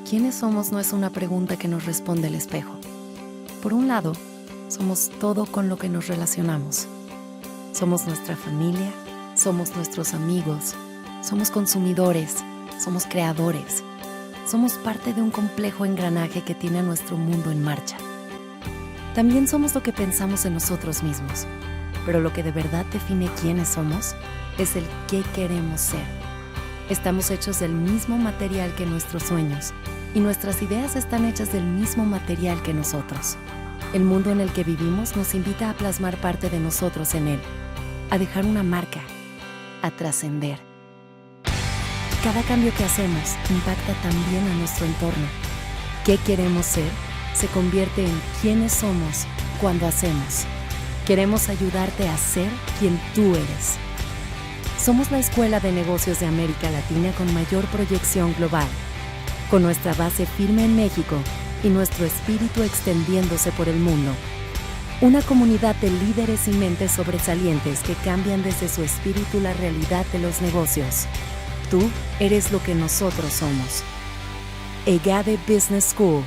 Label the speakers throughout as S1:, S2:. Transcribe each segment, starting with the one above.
S1: ¿Quiénes somos? No es una pregunta que nos responde el espejo. Por un lado, somos todo con lo que nos relacionamos. Somos nuestra familia, somos nuestros amigos, somos consumidores, somos creadores. Somos parte de un complejo engranaje que tiene a nuestro mundo en marcha. También somos lo que pensamos en nosotros mismos, pero lo que de verdad define quiénes somos es el qué queremos ser. Estamos hechos del mismo material que nuestros sueños, y nuestras ideas están hechas del mismo material que nosotros. El mundo en el que vivimos nos invita a plasmar parte de nosotros en él, a dejar una marca, a trascender. Cada cambio que hacemos impacta también a nuestro entorno. ¿Qué queremos ser? Se convierte en quiénes somos cuando hacemos. Queremos ayudarte a ser quien tú eres. Somos la Escuela de Negocios de América Latina con mayor proyección global, con nuestra base firme en México y nuestro espíritu extendiéndose por el mundo. Una comunidad de líderes y mentes sobresalientes que cambian desde su espíritu la realidad de los negocios. Tú eres lo que nosotros somos. EGADE Business School.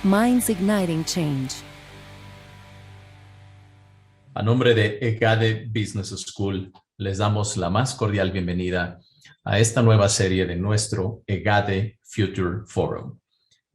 S1: Minds Igniting Change.
S2: A nombre de EGADE Business School, les damos la más cordial bienvenida a esta nueva serie de nuestro EGADE Future Forum.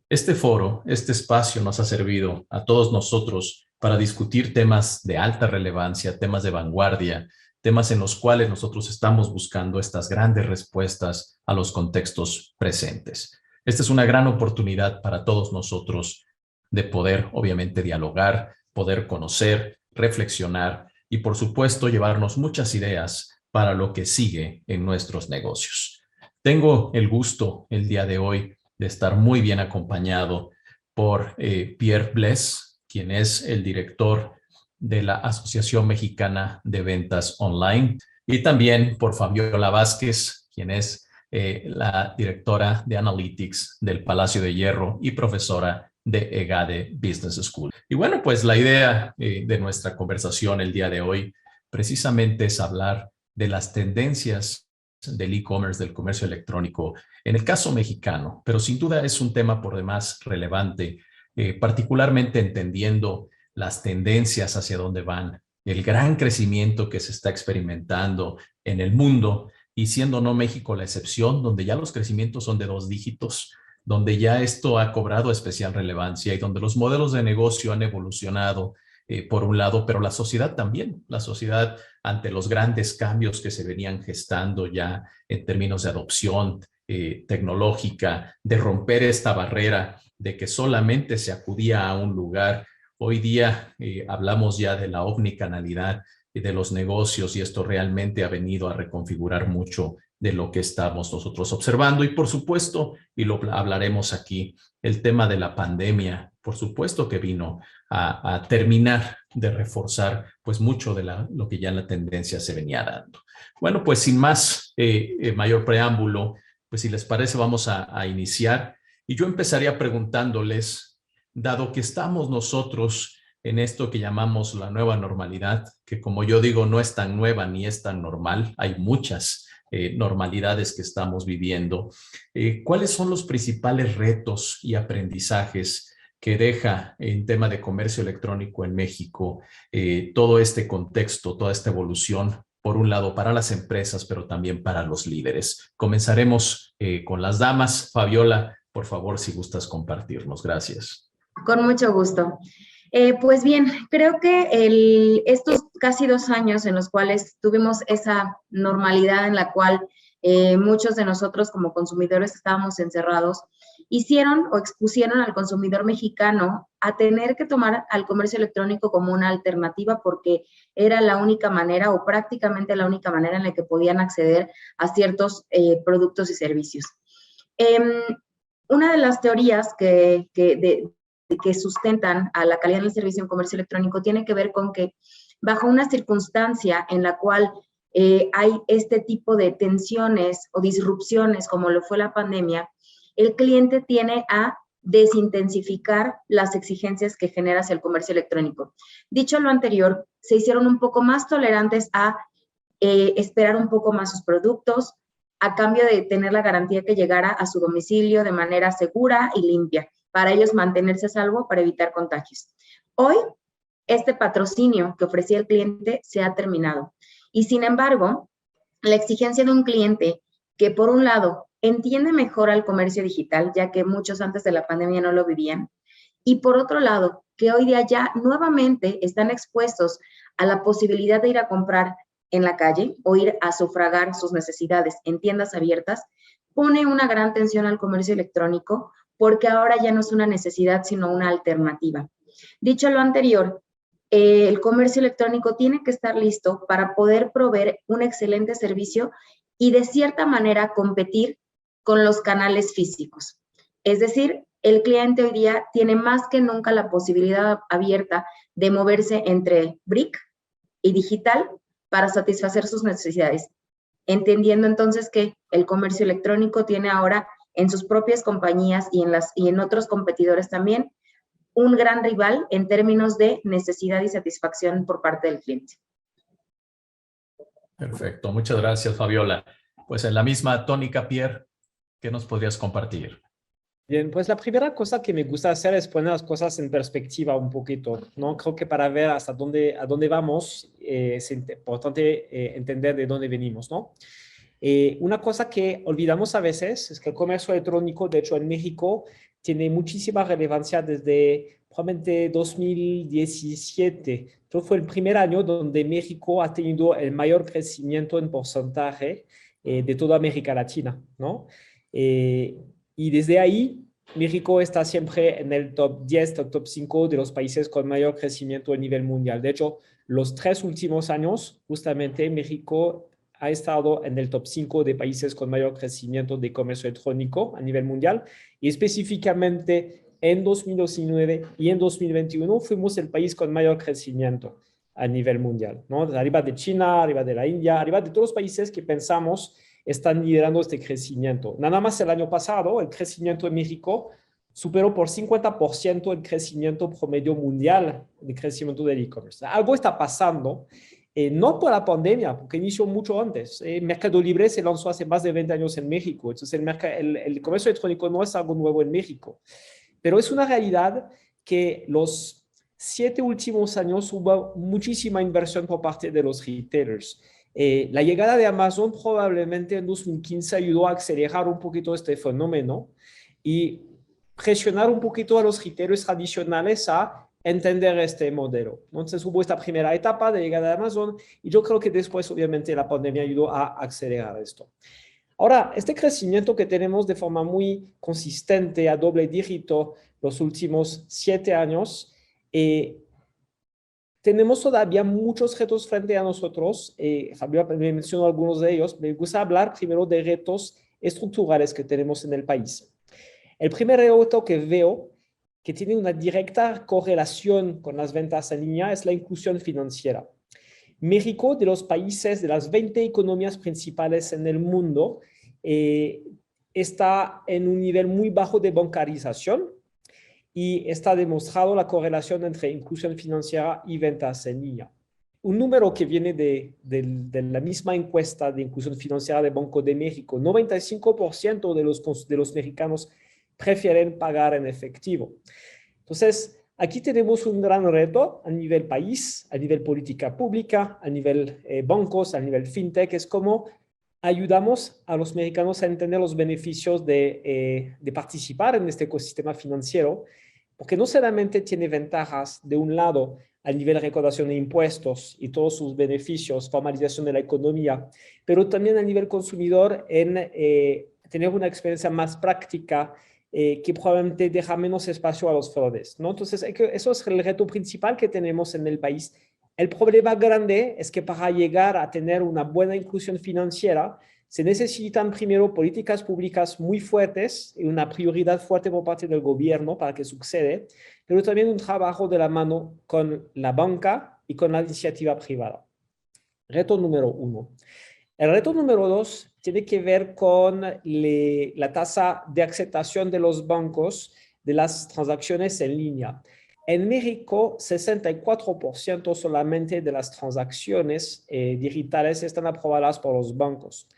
S2: Este foro, este espacio nos ha servido a todos nosotros para discutir temas de alta relevancia, temas de vanguardia, temas en los cuales nosotros estamos buscando estas grandes respuestas a los contextos presentes. Esta es una gran oportunidad para todos nosotros de poder, obviamente, dialogar, poder conocer, reflexionar y, por supuesto, llevarnos muchas ideas para lo que sigue en nuestros negocios. Tengo el gusto el día de hoy de estar muy bien acompañado por Pierre Bless, quien es el director de la Asociación Mexicana de Ventas Online, y también por Fabiola Vázquez, quien es la directora de Analytics del Palacio de Hierro y profesora de EGADE Business School. Y bueno, pues la idea de nuestra conversación el día de hoy precisamente es hablar de las tendencias del e-commerce, del comercio electrónico, en el caso mexicano, pero sin duda es un tema por demás relevante, particularmente entendiendo las tendencias hacia dónde van, el gran crecimiento que se está experimentando en el mundo y siendo no México la excepción, donde ya los crecimientos son de 2 dígitos, donde ya esto ha cobrado especial relevancia y donde los modelos de negocio han evolucionado por un lado, pero la sociedad también, la sociedad ante los grandes cambios que se venían gestando ya en términos de adopción tecnológica, de romper esta barrera de que solamente se acudía a un lugar. Hoy día hablamos ya de la omnicanalidad de los negocios y esto realmente ha venido a reconfigurar mucho de lo que estamos nosotros observando. Y por supuesto, y lo hablaremos aquí, el tema de la pandemia, por supuesto que vino a terminar de reforzar pues mucho de lo que ya en la tendencia se venía dando. Bueno, pues sin más mayor preámbulo, pues si les parece vamos a iniciar. Y yo empezaría preguntándoles, dado que estamos nosotros en esto que llamamos la nueva normalidad, que como yo digo no es tan nueva ni es tan normal, hay muchas normalidades que estamos viviendo. ¿Cuáles son los principales retos y aprendizajes que deja en tema de comercio electrónico en México todo este contexto, toda esta evolución, por un lado para las empresas, pero también para los líderes? Comenzaremos con las damas. Fabiola, por favor, si gustas compartirnos. Gracias.
S3: Con mucho gusto. Pues bien, creo que estos casi 2 años en los cuales tuvimos esa normalidad en la cual muchos de nosotros como consumidores estábamos encerrados, hicieron o expusieron al consumidor mexicano a tener que tomar al comercio electrónico como una alternativa porque era la única manera o prácticamente la única manera en la que podían acceder a ciertos productos y servicios. Una de las teorías que sustentan a la calidad del servicio en comercio electrónico tiene que ver con que bajo una circunstancia en la cual hay este tipo de tensiones o disrupciones como lo fue la pandemia, el cliente tiene a desintensificar las exigencias que genera hacia el comercio electrónico. Dicho lo anterior, se hicieron un poco más tolerantes a esperar un poco más sus productos, a cambio de tener la garantía que llegara a su domicilio de manera segura y limpia, para ellos mantenerse a salvo para evitar contagios. Hoy, este patrocinio que ofrecía el cliente se ha terminado. Y sin embargo, la exigencia de un cliente que, por un lado, entiende mejor al comercio digital, ya que muchos antes de la pandemia no lo vivían, y por otro lado, que hoy día ya nuevamente están expuestos a la posibilidad de ir a comprar en la calle o ir a sufragar sus necesidades en tiendas abiertas, pone una gran tensión al comercio electrónico porque ahora ya no es una necesidad, sino una alternativa. Dicho lo anterior, el comercio electrónico tiene que estar listo para poder proveer un excelente servicio y de cierta manera competir con los canales físicos. Es decir, el cliente hoy día tiene más que nunca la posibilidad abierta de moverse entre brick y digital para satisfacer sus necesidades, entendiendo entonces que el comercio electrónico tiene ahora en sus propias compañías y en otros competidores también un gran rival en términos de necesidad y satisfacción por parte del cliente.
S2: Perfecto, muchas gracias, Fabiola. Pues en la misma tónica, Pierre, ¿qué nos podrías compartir?
S4: Bien, pues la primera cosa que me gusta hacer es poner las cosas en perspectiva un poquito, ¿no? Creo que para ver hasta a dónde vamos es importante entender de dónde venimos, ¿no? Una cosa que olvidamos a veces es que el comercio electrónico, de hecho en México, tiene muchísima relevancia desde probablemente 2017. Entonces fue el primer año donde México ha tenido el mayor crecimiento en porcentaje de toda América Latina, ¿no? Y desde ahí, México está siempre en el top 10, top 5 de los países con mayor crecimiento a nivel mundial. De hecho, los 3 últimos años, justamente México ha estado en el top 5 de países con mayor crecimiento de comercio electrónico a nivel mundial. Y específicamente en 2019 y en 2021 fuimos el país con mayor crecimiento a nivel mundial, ¿no? Arriba de China, arriba de la India, arriba de todos los países que pensamos están liderando este crecimiento. Nada más el año pasado, el crecimiento de México superó por 50% el crecimiento promedio mundial de crecimiento del e-commerce. Algo está pasando, no por la pandemia, porque inició mucho antes. Mercado Libre se lanzó hace más de 20 años en México. Entonces, el comercio electrónico no es algo nuevo en México. Pero es una realidad que los 7 últimos años hubo muchísima inversión por parte de los retailers. La llegada de Amazon probablemente en 2015 ayudó a acelerar un poquito este fenómeno y presionar un poquito a los retailers tradicionales a entender este modelo. Entonces hubo esta primera etapa de llegada de Amazon y yo creo que después obviamente la pandemia ayudó a acelerar esto. Ahora, este crecimiento que tenemos de forma muy consistente a doble dígito los últimos 7 años, tenemos todavía muchos retos frente a nosotros. Fabiola me mencionó algunos de ellos. Me gusta hablar primero de retos estructurales que tenemos en el país. El primer reto que veo que tiene una directa correlación con las ventas en línea es la inclusión financiera. México, de los países de las 20 economías principales en el mundo, está en un nivel muy bajo de bancarización y está demostrado la correlación entre inclusión financiera y ventas en línea. Un número que viene de la misma encuesta de inclusión financiera de Banco de México, 95% de los mexicanos prefieren pagar en efectivo. Entonces, aquí tenemos un gran reto a nivel país, a nivel política pública, a nivel bancos, a nivel fintech. Es como ayudamos a los mexicanos a entender los beneficios de participar en este ecosistema financiero, porque no solamente tiene ventajas de un lado a nivel de recaudación de impuestos y todos sus beneficios, formalización de la economía, pero también a nivel consumidor en tener una experiencia más práctica que probablemente deja menos espacio a los fraudes, ¿no? Entonces, eso es el reto principal que tenemos en el país. El problema grande es que para llegar a tener una buena inclusión financiera, se necesitan primero políticas públicas muy fuertes y una prioridad fuerte por parte del gobierno para que suceda, pero también un trabajo de la mano con la banca y con la iniciativa privada. Reto número 1. El reto número 2 tiene que ver con la tasa de aceptación de los bancos de las transacciones en línea. En México, 64% solamente de las transacciones digitales están aprobadas por los bancos.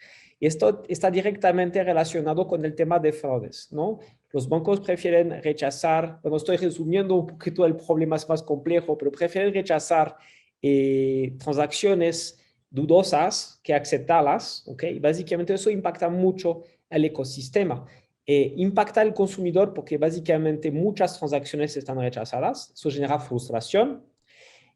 S4: Y esto está directamente relacionado con el tema de fraudes, ¿no? Los bancos prefieren rechazar, bueno, estoy resumiendo un poquito el problema, es más complejo, pero prefieren rechazar transacciones dudosas que aceptarlas, ¿ok? Y básicamente eso impacta mucho el ecosistema. Impacta al consumidor porque básicamente muchas transacciones están rechazadas, eso genera frustración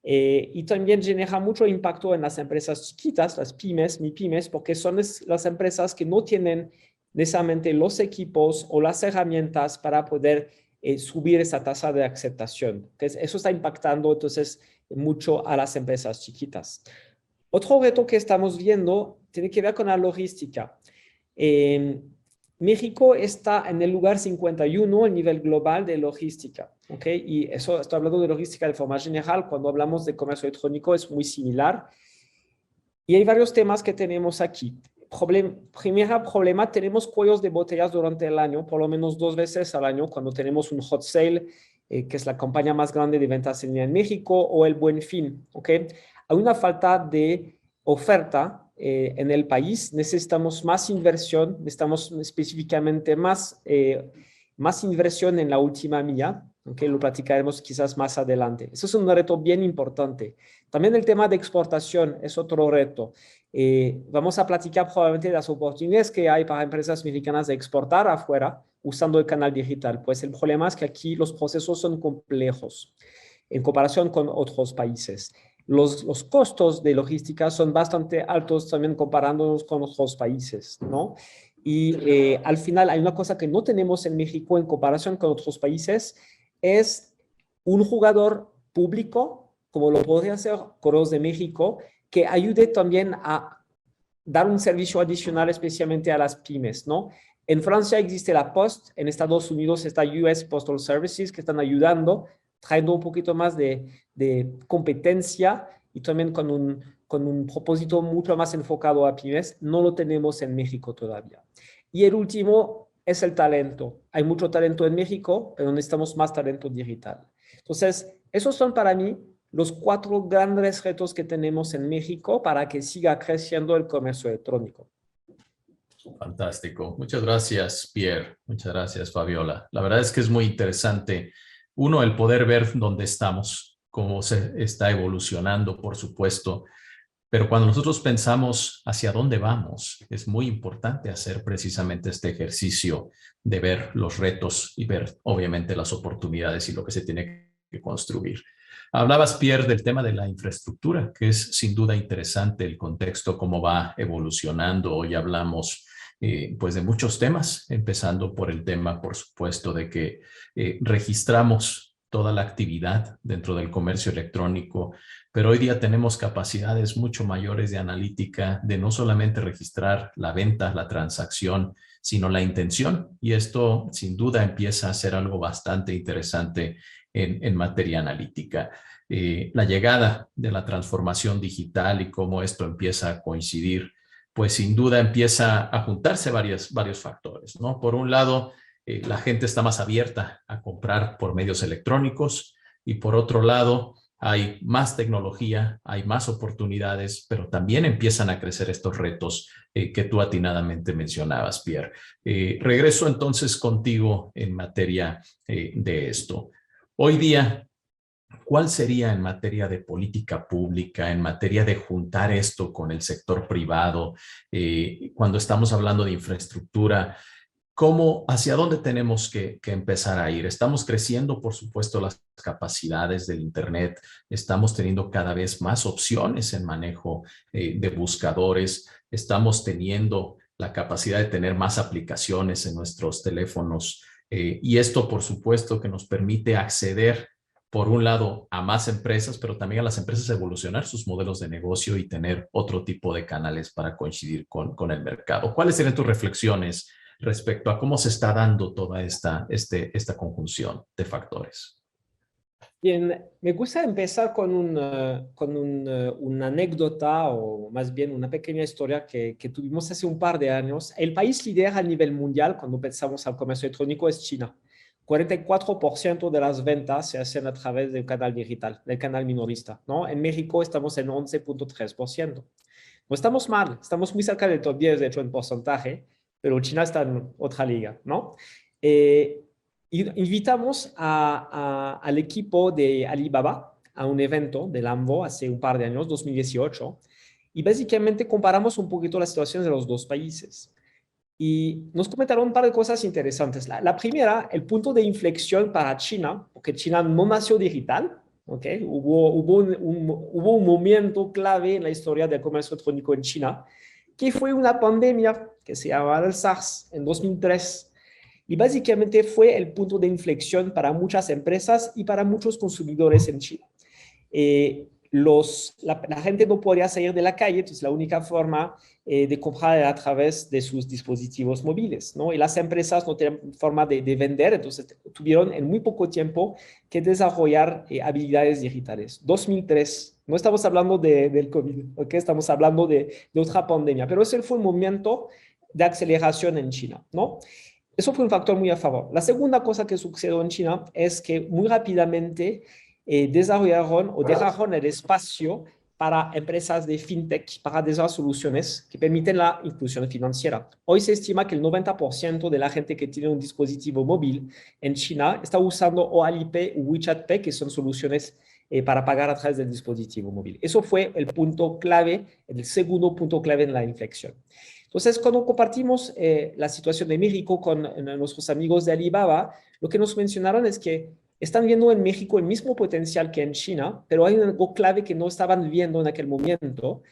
S4: y también genera mucho impacto en las empresas chiquitas, las pymes, MIPYMES, porque son las empresas que no tienen necesariamente los equipos o las herramientas para poder subir esa tasa de aceptación. Entonces, eso está impactando entonces mucho a las empresas chiquitas. Otro reto que estamos viendo tiene que ver con la logística. México está en el lugar 51 a nivel global de logística, ¿ok? Y eso, estoy hablando de logística de forma general, cuando hablamos de comercio electrónico es muy similar. Y hay varios temas que tenemos aquí. Primer problema, tenemos cuellos de botellas durante el año, por lo menos 2 veces al año, cuando tenemos un hot sale, que es la campaña más grande de ventas en línea en México, o el Buen Fin, ¿ok? Hay una falta de oferta en el país, necesitamos más inversión, necesitamos específicamente más inversión en la última milla, ¿okay? Lo platicaremos quizás más adelante. Eso es un reto bien importante. También el tema de exportación es otro reto. Vamos a platicar probablemente de las oportunidades que hay para empresas mexicanas de exportar afuera usando el canal digital. Pues el problema es que aquí los procesos son complejos en comparación con otros países. Los costos de logística son bastante altos también comparándonos con otros países, ¿no? Y al final hay una cosa que no tenemos en México en comparación con otros países, es un jugador público, como lo podría hacer Correos de México, que ayude también a dar un servicio adicional especialmente a las pymes, ¿no? En Francia existe la Post, en Estados Unidos está US Postal Services, que están ayudando, trayendo un poquito más de competencia y también con un propósito mucho más enfocado a pymes. No lo tenemos en México todavía. Y el último es el talento. Hay mucho talento en México, pero necesitamos más talento digital. Entonces, esos son para mí los 4 grandes retos que tenemos en México para que siga creciendo el comercio electrónico.
S2: Fantástico. Muchas gracias, Pierre. Muchas gracias, Fabiola. La verdad es que es muy interesante. Uno, el poder ver dónde estamos, cómo se está evolucionando, por supuesto. Pero cuando nosotros pensamos hacia dónde vamos, es muy importante hacer precisamente este ejercicio de ver los retos y ver, obviamente, las oportunidades y lo que se tiene que construir. Hablabas, Pierre, del tema de la infraestructura, que es sin duda interesante el contexto, cómo va evolucionando. Hoy hablamos pues de muchos temas, empezando por el tema, por supuesto, de que registramos toda la actividad dentro del comercio electrónico, pero hoy día tenemos capacidades mucho mayores de analítica, de no solamente registrar la venta, la transacción, sino la intención. Y esto sin duda empieza a ser algo bastante interesante en materia analítica. La llegada de la transformación digital y cómo esto empieza a coincidir, pues sin duda empieza a juntarse varios factores, ¿no? Por un lado, la gente está más abierta a comprar por medios electrónicos y por otro lado, hay más tecnología, hay más oportunidades, pero también empiezan a crecer estos retos que tú atinadamente mencionabas, Pierre. Regreso entonces contigo en materia de esto. Hoy día, ¿cuál sería en materia de política pública, en materia de juntar esto con el sector privado, cuando estamos hablando de infraestructura? ¿Hacia dónde tenemos que empezar a ir? Estamos creciendo, por supuesto, las capacidades del Internet. Estamos teniendo cada vez más opciones en manejo de buscadores. Estamos teniendo la capacidad de tener más aplicaciones en nuestros teléfonos. Y esto, por supuesto, que nos permite acceder, por un lado, a más empresas, pero también a las empresas evolucionar sus modelos de negocio y tener otro tipo de canales para coincidir con el mercado. ¿Cuáles serían tus reflexiones respecto a cómo se está dando toda esta conjunción de factores?
S4: Bien, me gusta empezar con una anécdota o más bien una pequeña historia que tuvimos hace un par de años. El país líder a nivel mundial cuando pensamos al comercio electrónico es China. 44% de las ventas se hacen a través del canal digital, del canal minorista, ¿no? En México estamos en 11.3%. No estamos mal, estamos muy cerca del top 10, de hecho, en porcentaje, pero China está en otra liga, ¿no? Invitamos al equipo de Alibaba a un evento del AMBO hace un par de años, 2018, y básicamente comparamos un poquito las situaciones de los dos países. Y nos comentaron un par de cosas interesantes. La primera, el punto de inflexión para China, porque China no nació digital, ¿okay? Hubo un momento clave en la historia del comercio electrónico en China, que fue una pandemia que se llamaba el SARS en 2003. Y básicamente fue el punto de inflexión para muchas empresas y para muchos consumidores en China. La gente no podía salir de la calle, entonces la única forma de comprar era a través de sus dispositivos móviles, ¿no? Y las empresas no tenían forma de vender, entonces tuvieron en muy poco tiempo que desarrollar habilidades digitales. 2003, no estamos hablando del COVID, ¿ok? Estamos hablando de otra pandemia, pero ese fue un momento de aceleración en China, ¿no? Eso fue un factor muy a favor. La segunda cosa que sucedió en China es que muy rápidamente desarrollaron o dejaron el espacio para empresas de fintech para desarrollar soluciones que permiten la inclusión financiera. Hoy se estima que el 90% de la gente que tiene un dispositivo móvil en China está usando o Alipay o WeChat Pay, que son soluciones para pagar a través del dispositivo móvil. Eso fue el punto clave, el segundo punto clave en la inflexión. Entonces, cuando compartimos la situación de México con nuestros amigos de Alibaba, lo que nos mencionaron es que están viendo en México el mismo potencial que en China, pero hay algo clave que no estaban viendo en aquel momento,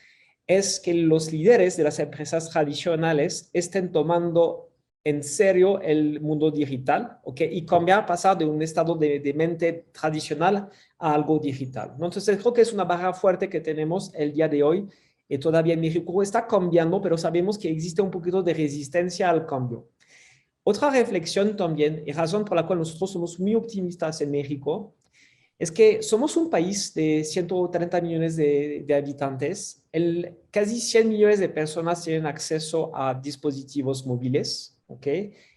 S4: es que los líderes de las empresas tradicionales estén tomando en serio el mundo digital, ¿okay? Y pasar de un estado de mente tradicional a algo digital, ¿no? Entonces, creo que es una barrera fuerte que tenemos el día de hoy. Todavía en México está cambiando, pero sabemos que existe un poquito de resistencia al cambio. Otra reflexión también, y razón por la cual nosotros somos muy optimistas en México, es que somos un país de 130 millones de habitantes. Casi 100 millones de personas tienen acceso a dispositivos móviles, ¿ok?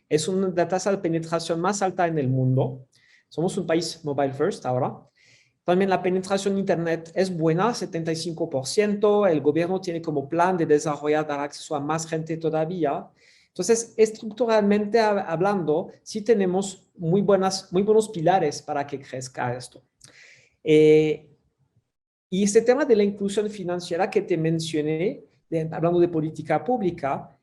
S4: Es una tasa de penetración más alta en el mundo. Somos un país mobile first ahora. También la penetración de Internet es buena, 75%. El gobierno tiene como plan de desarrollar, dar acceso a más gente todavía. Entonces, estructuralmente hablando, sí tenemos muy buenos pilares para que crezca esto. Y este tema de la inclusión financiera que te mencioné, hablando de política pública,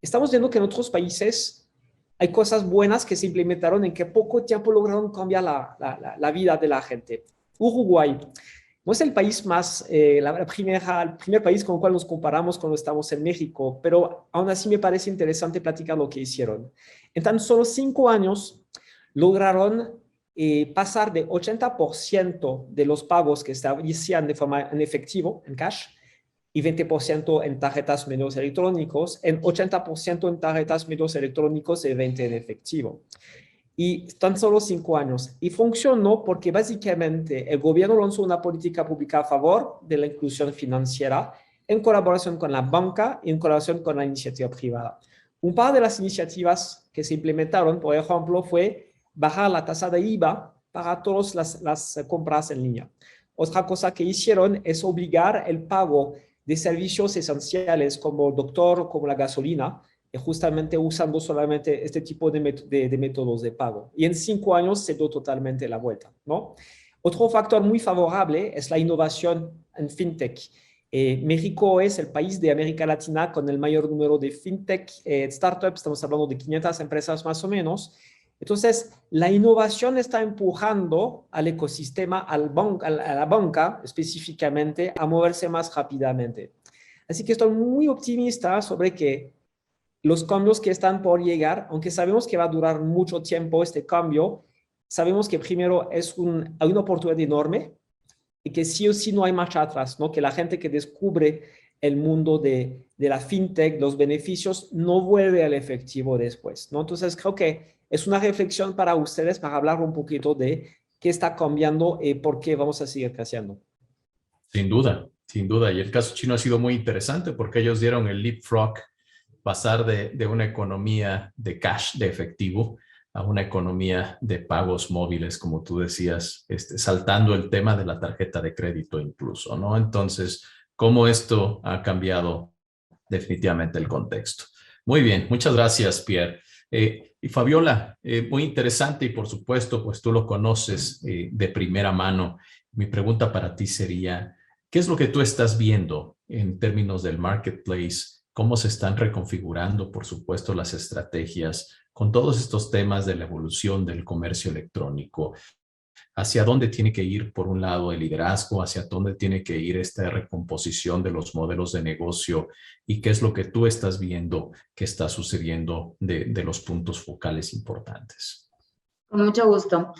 S4: estamos viendo que en otros países hay cosas buenas que se implementaron en que poco tiempo lograron cambiar la vida de la gente. Uruguay no es el país más, el primer país con el cual nos comparamos cuando estamos en México, pero aún así me parece interesante platicar lo que hicieron. En tan solo 5 años lograron pasar de 80% de los pagos que se hacían de forma en efectivo, en cash, y 20% en tarjetas medios electrónicos, en 80% en tarjetas medios electrónicos y 20% en efectivo. Y tan solo 5 años. Y funcionó porque básicamente el gobierno lanzó una política pública a favor de la inclusión financiera en colaboración con la banca y en colaboración con la iniciativa privada. Un par de las iniciativas que se implementaron, por ejemplo, fue bajar la tasa de IVA para todas las compras en línea. Otra cosa que hicieron es obligar el pago de servicios esenciales como el doctor, como la gasolina, justamente usando solamente este tipo de métodos de pago. Y en 5 años se dio totalmente la vuelta, ¿no? Otro factor muy favorable es la innovación en fintech. México es el país de América Latina con el mayor número de fintech startups, estamos hablando de 500 empresas más o menos. Entonces, la innovación está empujando al ecosistema, a la banca específicamente, a moverse más rápidamente. Así que estoy muy optimista sobre que los cambios que están por llegar, aunque sabemos que va a durar mucho tiempo este cambio, sabemos que primero hay una oportunidad enorme y que sí o sí no hay marcha atrás, ¿no? Que la gente que descubre el mundo de la fintech, los beneficios, no vuelve al efectivo después, ¿no? Entonces creo que es una reflexión para ustedes, para hablar un poquito de qué está cambiando y por qué vamos a seguir creciendo.
S2: Sin duda, sin duda. Y el caso chino ha sido muy interesante porque ellos dieron el leapfrog, pasar de una economía de cash, de efectivo, a una economía de pagos móviles, como tú decías, saltando el tema de la tarjeta de crédito incluso, ¿no? Entonces, cómo esto ha cambiado definitivamente el contexto. Muy bien, muchas gracias, Pierre. Y Fabiola, muy interesante y por supuesto, pues tú lo conoces de primera mano. Mi pregunta para ti sería, ¿qué es lo que tú estás viendo en términos del marketplace? ¿Cómo se están reconfigurando, por supuesto, las estrategias con todos estos temas de la evolución del comercio electrónico? ¿Hacia dónde tiene que ir, por un lado, el liderazgo? ¿Hacia dónde tiene que ir esta recomposición de los modelos de negocio? ¿Y qué es lo que tú estás viendo que está sucediendo de los puntos focales importantes?
S3: Con mucho gusto.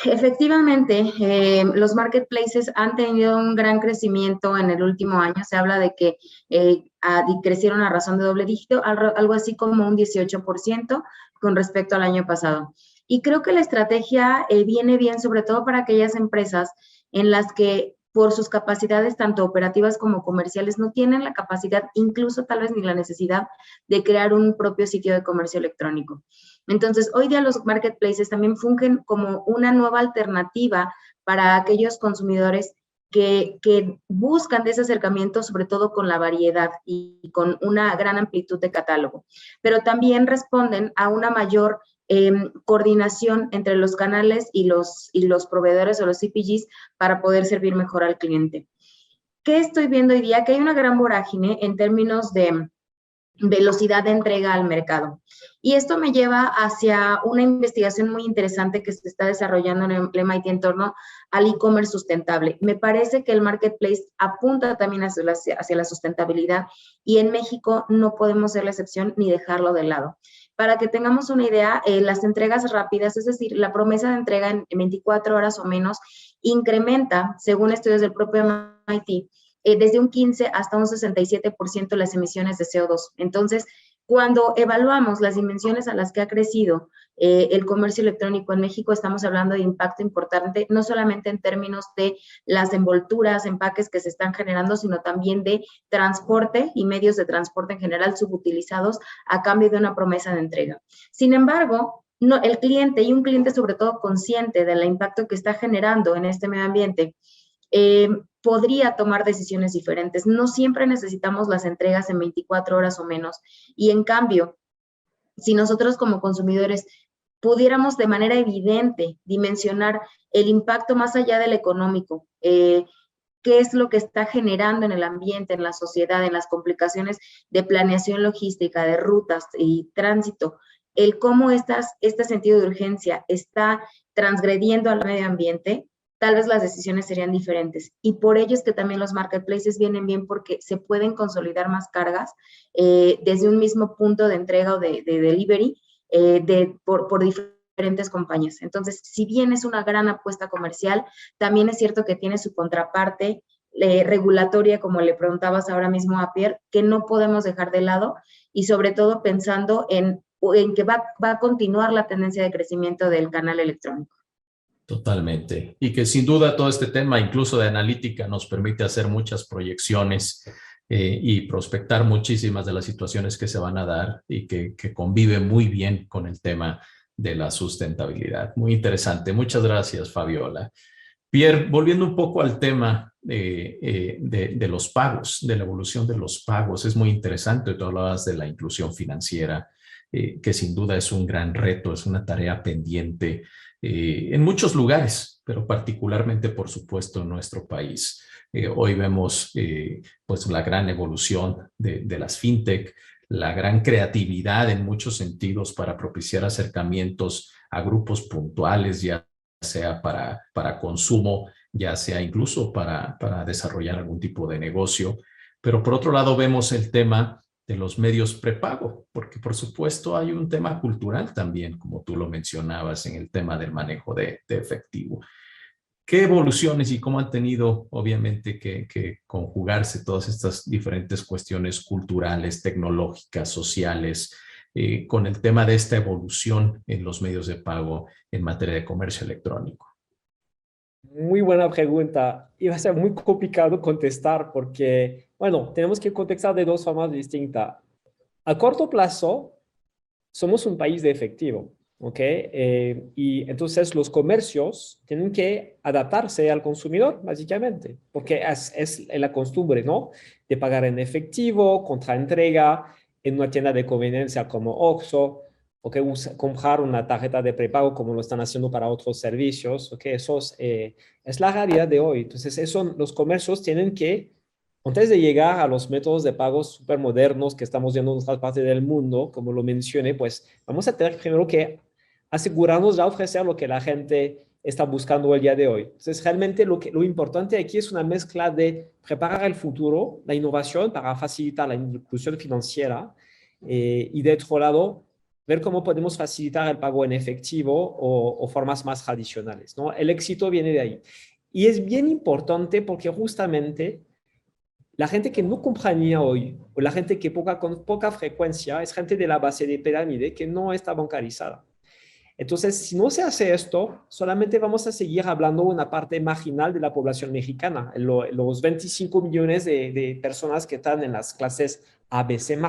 S3: Efectivamente, los marketplaces han tenido un gran crecimiento en el último año. Se habla de que crecieron a razón de doble dígito, algo así como un 18% con respecto al año pasado. Y creo que la estrategia viene bien, sobre todo para aquellas empresas en las que por sus capacidades tanto operativas como comerciales no tienen la capacidad, incluso tal vez ni la necesidad de crear un propio sitio de comercio electrónico. Entonces, hoy día los marketplaces también fungen como una nueva alternativa para aquellos consumidores que buscan de ese acercamiento, sobre todo con la variedad y con una gran amplitud de catálogo, pero también responden a una mayor coordinación entre los canales y los proveedores o los CPGs para poder servir mejor al cliente. ¿Qué estoy viendo hoy día? Que hay una gran vorágine en términos de velocidad de entrega al mercado. Y esto me lleva hacia una investigación muy interesante que se está desarrollando en el MIT en torno al e-commerce sustentable. Me parece que el marketplace apunta también hacia la sustentabilidad y en México no podemos ser la excepción ni dejarlo de lado. Para que tengamos una idea, las entregas rápidas, es decir, la promesa de entrega en 24 horas o menos, incrementa, según estudios del propio MIT, desde un 15 hasta un 67% las emisiones de CO2. Entonces, cuando evaluamos las dimensiones a las que ha crecido el comercio electrónico en México, estamos hablando de impacto importante, no solamente en términos de las envolturas, empaques que se están generando, sino también de transporte y medios de transporte en general subutilizados a cambio de una promesa de entrega. Sin embargo, no, el cliente, y un cliente sobre todo consciente del impacto que está generando en este medio ambiente, podría tomar decisiones diferentes. No siempre necesitamos las entregas en 24 horas o menos. Y en cambio, si nosotros como consumidores pudiéramos de manera evidente dimensionar el impacto más allá del económico, qué es lo que está generando en el ambiente, en la sociedad, en las complicaciones de planeación logística, de rutas y tránsito, el cómo este sentido de urgencia está transgrediendo al medio ambiente, tal vez las decisiones serían diferentes. Y por ello es que también los marketplaces vienen bien porque se pueden consolidar más cargas desde un mismo punto de entrega o de delivery por diferentes compañías. Entonces, si bien es una gran apuesta comercial, también es cierto que tiene su contraparte regulatoria, como le preguntabas ahora mismo a Pierre, que no podemos dejar de lado y sobre todo pensando en que va a continuar la tendencia de crecimiento del canal electrónico.
S2: Totalmente. Y que sin duda todo este tema, incluso de analítica, nos permite hacer muchas proyecciones y prospectar muchísimas de las situaciones que se van a dar y que conviven muy bien con el tema de la sustentabilidad. Muy interesante. Muchas gracias, Fabiola. Pierre, volviendo un poco al tema de los pagos, de la evolución de los pagos, es muy interesante. Tú hablabas de la inclusión financiera, que sin duda es un gran reto, es una tarea pendiente en muchos lugares, pero particularmente, por supuesto, en nuestro país. Hoy vemos pues la gran evolución de las fintech, la gran creatividad en muchos sentidos para propiciar acercamientos a grupos puntuales, ya sea para consumo, ya sea incluso para desarrollar algún tipo de negocio. Pero por otro lado vemos el tema de los medios prepago, porque por supuesto hay un tema cultural también, como tú lo mencionabas, en el tema del manejo de efectivo. ¿Qué evoluciones y cómo han tenido, obviamente, que conjugarse todas estas diferentes cuestiones culturales, tecnológicas, sociales, con el tema de esta evolución en los medios de pago en materia de comercio electrónico?
S4: Muy buena pregunta. Iba a ser muy complicado contestar porque, bueno, tenemos que contestar de dos formas distintas. A corto plazo, somos un país de efectivo, ¿ok? Y entonces los comercios tienen que adaptarse al consumidor, básicamente, porque es la costumbre, ¿no? De pagar en efectivo, contra entrega, en una tienda de conveniencia como Oxxo, o que comprar una tarjeta de prepago como lo están haciendo para otros servicios, ¿ok? Eso es la realidad de hoy. Entonces, los comercios tienen que, antes de llegar a los métodos de pagos súper modernos que estamos viendo en otras partes del mundo, como lo mencioné, pues vamos a tener primero que asegurarnos de ofrecer lo que la gente está buscando el día de hoy. Entonces, realmente lo importante aquí es una mezcla de preparar el futuro, la innovación para facilitar la inclusión financiera y de otro lado, ver cómo podemos facilitar el pago en efectivo o formas más tradicionales, ¿no? El éxito viene de ahí. Y es bien importante porque justamente la gente que no compraría hoy o la gente que con poca frecuencia es gente de la base de pirámide que no está bancarizada. Entonces, si no se hace esto, solamente vamos a seguir hablando de una parte marginal de la población mexicana, los 25 millones de personas que están en las clases ABC+,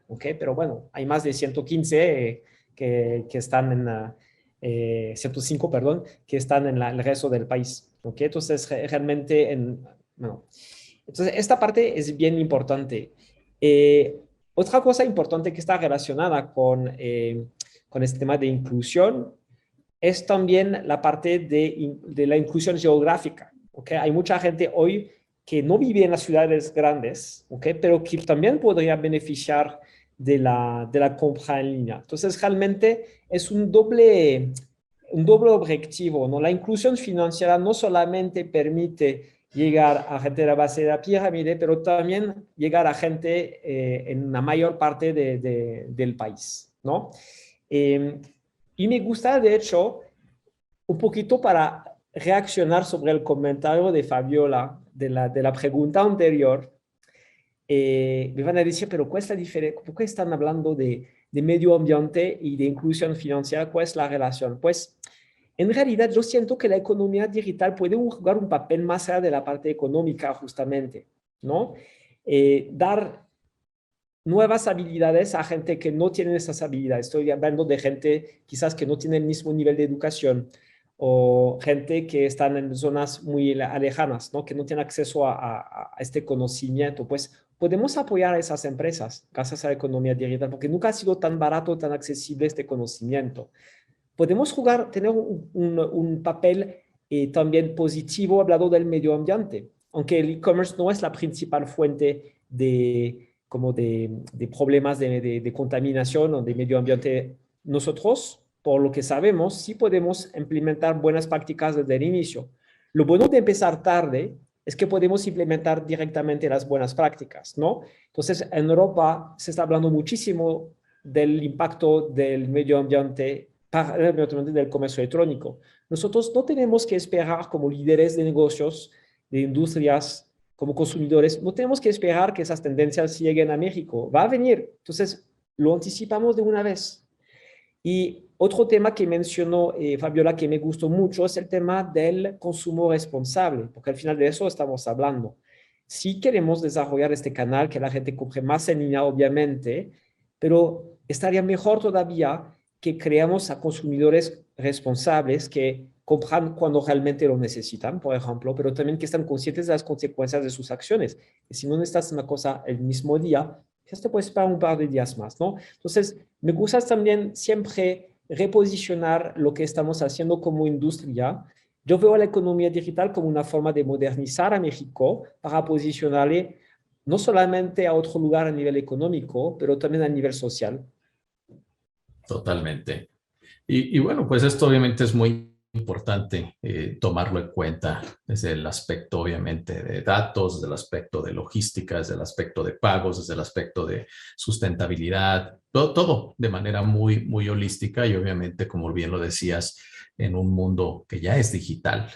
S4: ¿ok? Pero bueno, hay más de 115 que están en 105, perdón, que están en el resto del país, ¿ok? Entonces, realmente, bueno, entonces esta parte es bien importante. Otra cosa importante que está relacionada con este tema de inclusión es también la parte de la inclusión geográfica. ¿Okay? Hay mucha gente hoy que no vive en las ciudades grandes, ¿okay? Pero que también podría beneficiar de la compra en línea. Entonces, realmente es un doble objetivo, ¿no? La inclusión financiera no solamente permite llegar a gente de la base de la pirámide, pero también llegar a gente en la mayor parte del país, ¿no? Y me gusta, de hecho, un poquito para reaccionar sobre el comentario de Fabiola de la pregunta anterior. Me van a decir, pero ¿cuál es la diferencia? ¿Por qué están hablando de medio ambiente y de inclusión financiera? ¿Cuál es la relación? Pues, en realidad, yo siento que la economía digital puede jugar un papel más allá de la parte económica, justamente, ¿no? Dar nuevas habilidades a gente que no tiene esas habilidades. Estoy hablando de gente quizás que no tiene el mismo nivel de educación o gente que están en zonas muy lejanas, ¿no? Que no tienen acceso a este conocimiento. Pues podemos apoyar a esas empresas gracias a la economía digital porque nunca ha sido tan barato, tan accesible este conocimiento. Podemos tener un papel también positivo hablando del medio ambiente, aunque el e-commerce no es la principal fuente de problemas de contaminación o de medio ambiente. Nosotros, por lo que sabemos, sí podemos implementar buenas prácticas desde el inicio. Lo bueno de empezar tarde es que podemos implementar directamente las buenas prácticas, ¿no? Entonces, en Europa se está hablando muchísimo del impacto del medio ambiente del comercio electrónico. Nosotros no tenemos que esperar como líderes de negocios, de industrias, como consumidores, no tenemos que esperar que esas tendencias lleguen a México. Va a venir. Entonces, lo anticipamos de una vez. Y otro tema que mencionó Fabiola que me gustó mucho es el tema del consumo responsable, porque al final de eso estamos hablando. Si queremos desarrollar este canal, que la gente compre más en línea, obviamente, pero estaría mejor todavía que creamos a consumidores responsables que compran cuando realmente lo necesitan, por ejemplo, pero también que están conscientes de las consecuencias de sus acciones. Y si no necesitas una cosa el mismo día, ya te puedes esperar un par de días más, ¿no? Entonces, me gusta también siempre reposicionar lo que estamos haciendo como industria. Yo veo a la economía digital como una forma de modernizar a México para posicionarle no solamente a otro lugar a nivel económico, pero también a nivel social.
S2: Totalmente. Y bueno, pues esto obviamente es muy importante tomarlo en cuenta desde el aspecto obviamente de datos, desde el aspecto de logística, desde el aspecto de pagos, desde el aspecto de sustentabilidad, todo de manera muy, muy holística y obviamente, como bien lo decías, en un mundo que ya es digital.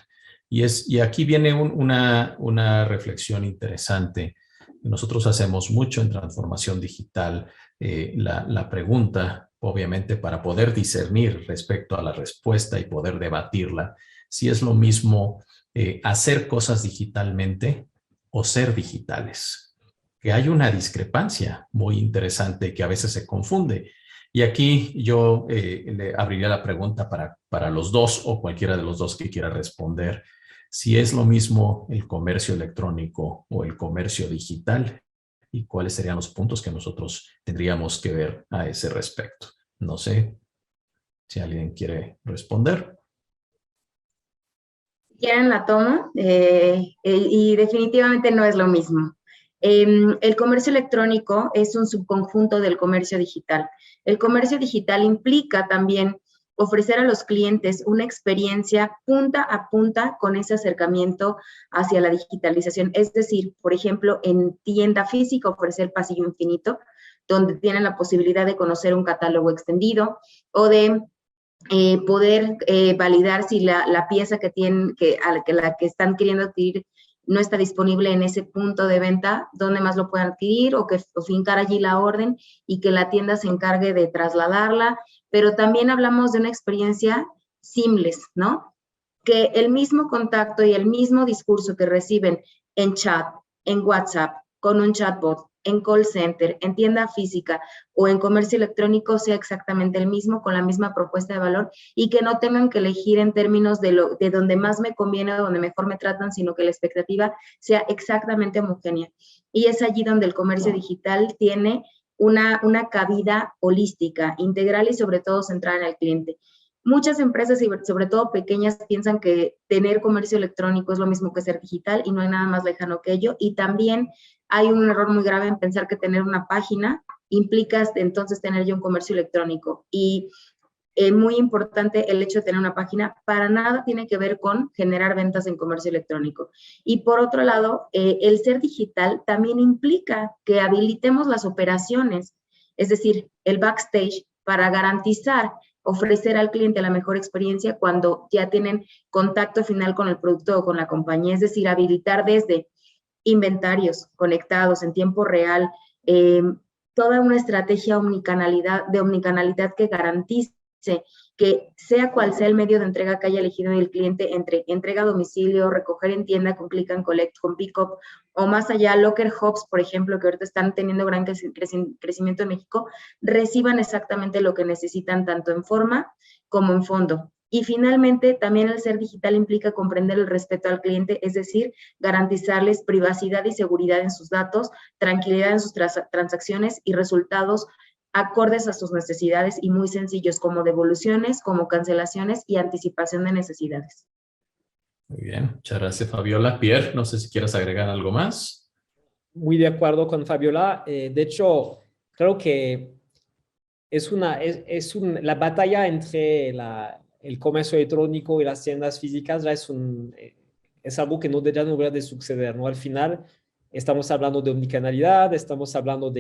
S2: Y aquí viene una reflexión interesante. Nosotros hacemos mucho en transformación digital. La pregunta, obviamente, para poder discernir respecto a la respuesta y poder debatirla, si es lo mismo hacer cosas digitalmente o ser digitales. Que hay una discrepancia muy interesante que a veces se confunde. Y aquí yo le abriría la pregunta para los dos o cualquiera de los dos que quiera responder. Si es lo mismo el comercio electrónico o el comercio digital y cuáles serían los puntos que nosotros tendríamos que ver a ese respecto. No sé si alguien quiere responder.
S3: Quieren la tomo y definitivamente no es lo mismo. El comercio electrónico es un subconjunto del comercio digital. El comercio digital implica también ofrecer a los clientes una experiencia punta a punta con ese acercamiento hacia la digitalización. Es decir, por ejemplo, en tienda física ofrecer pasillo infinito, donde tienen la posibilidad de conocer un catálogo extendido o de poder validar si la pieza que tienen, la que están queriendo adquirir no está disponible en ese punto de venta, donde más lo puedan adquirir o fincar allí la orden y que la tienda se encargue de trasladarla. Pero también hablamos de una experiencia seamless, ¿no? Que el mismo contacto y el mismo discurso que reciben en chat, en WhatsApp, con un chatbot, en call center, en tienda física o en comercio electrónico sea exactamente el mismo, con la misma propuesta de valor y que no tengan que elegir en términos de donde más me conviene o donde mejor me tratan, sino que la expectativa sea exactamente homogénea. Y es allí donde el comercio digital tiene una cabida holística, integral y sobre todo centrada en el cliente. Muchas empresas y sobre todo pequeñas piensan que tener comercio electrónico es lo mismo que ser digital y no hay nada más lejano que ello. Y también hay un error muy grave en pensar que tener una página implica entonces tener ya un comercio electrónico. Y muy importante el hecho de tener una página, para nada tiene que ver con generar ventas en comercio electrónico. Y por otro lado, el ser digital también implica que habilitemos las operaciones, es decir, el backstage, para garantizar ofrecer al cliente la mejor experiencia cuando ya tienen contacto final con el producto o con la compañía, es decir, habilitar desde inventarios conectados en tiempo real, toda una estrategia de omnicanalidad que garantice que sea cual sea el medio de entrega que haya elegido el cliente, entre entrega a domicilio, recoger en tienda con click and collect, con pick-up, o más allá, locker hubs, por ejemplo, que ahorita están teniendo gran crecimiento en México, reciban exactamente lo que necesitan, tanto en forma como en fondo. Y finalmente, también el ser digital implica comprender el respeto al cliente, es decir, garantizarles privacidad y seguridad en sus datos, tranquilidad en sus transacciones y resultados acordes a sus necesidades y muy sencillos, como devoluciones, como cancelaciones y anticipación de necesidades.
S2: Muy bien, muchas gracias, Fabiola. Pierre, no sé si quieres agregar algo más.
S4: Muy de acuerdo con Fabiola. De hecho, creo que la batalla entre el comercio electrónico y las tiendas físicas ya es algo que no debería de suceder, ¿no? Al final estamos hablando de omnicanalidad, estamos hablando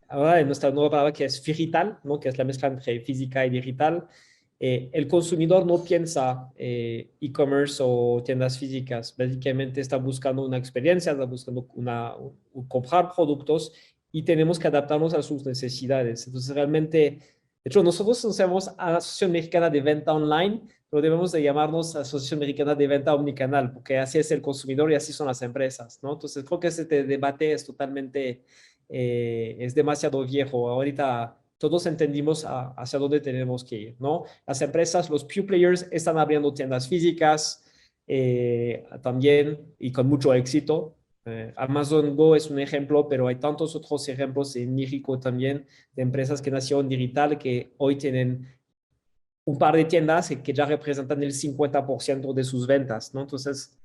S4: ahora de nuestra nueva palabra que es digital, ¿no? Que es la mezcla entre física y digital. El consumidor no piensa e-commerce o tiendas físicas, básicamente está buscando una experiencia, está buscando comprar productos y tenemos que adaptarnos a sus necesidades. Entonces, realmente, de hecho, nosotros nos llamamos Asociación Mexicana de Venta Online, pero debemos de llamarnos Asociación Mexicana de Venta Omnicanal, porque así es el consumidor y así son las empresas, ¿no? Entonces, creo que este debate es totalmente, es demasiado viejo. Ahorita todos entendimos hacia dónde tenemos que ir, ¿no? Las empresas, los pure players, están abriendo tiendas físicas también y con mucho éxito. Amazon Go es un ejemplo, pero hay tantos otros ejemplos en México también de empresas que nacieron digital que hoy tienen un par de tiendas que ya representan el 50% de sus ventas, ¿no? Entonces,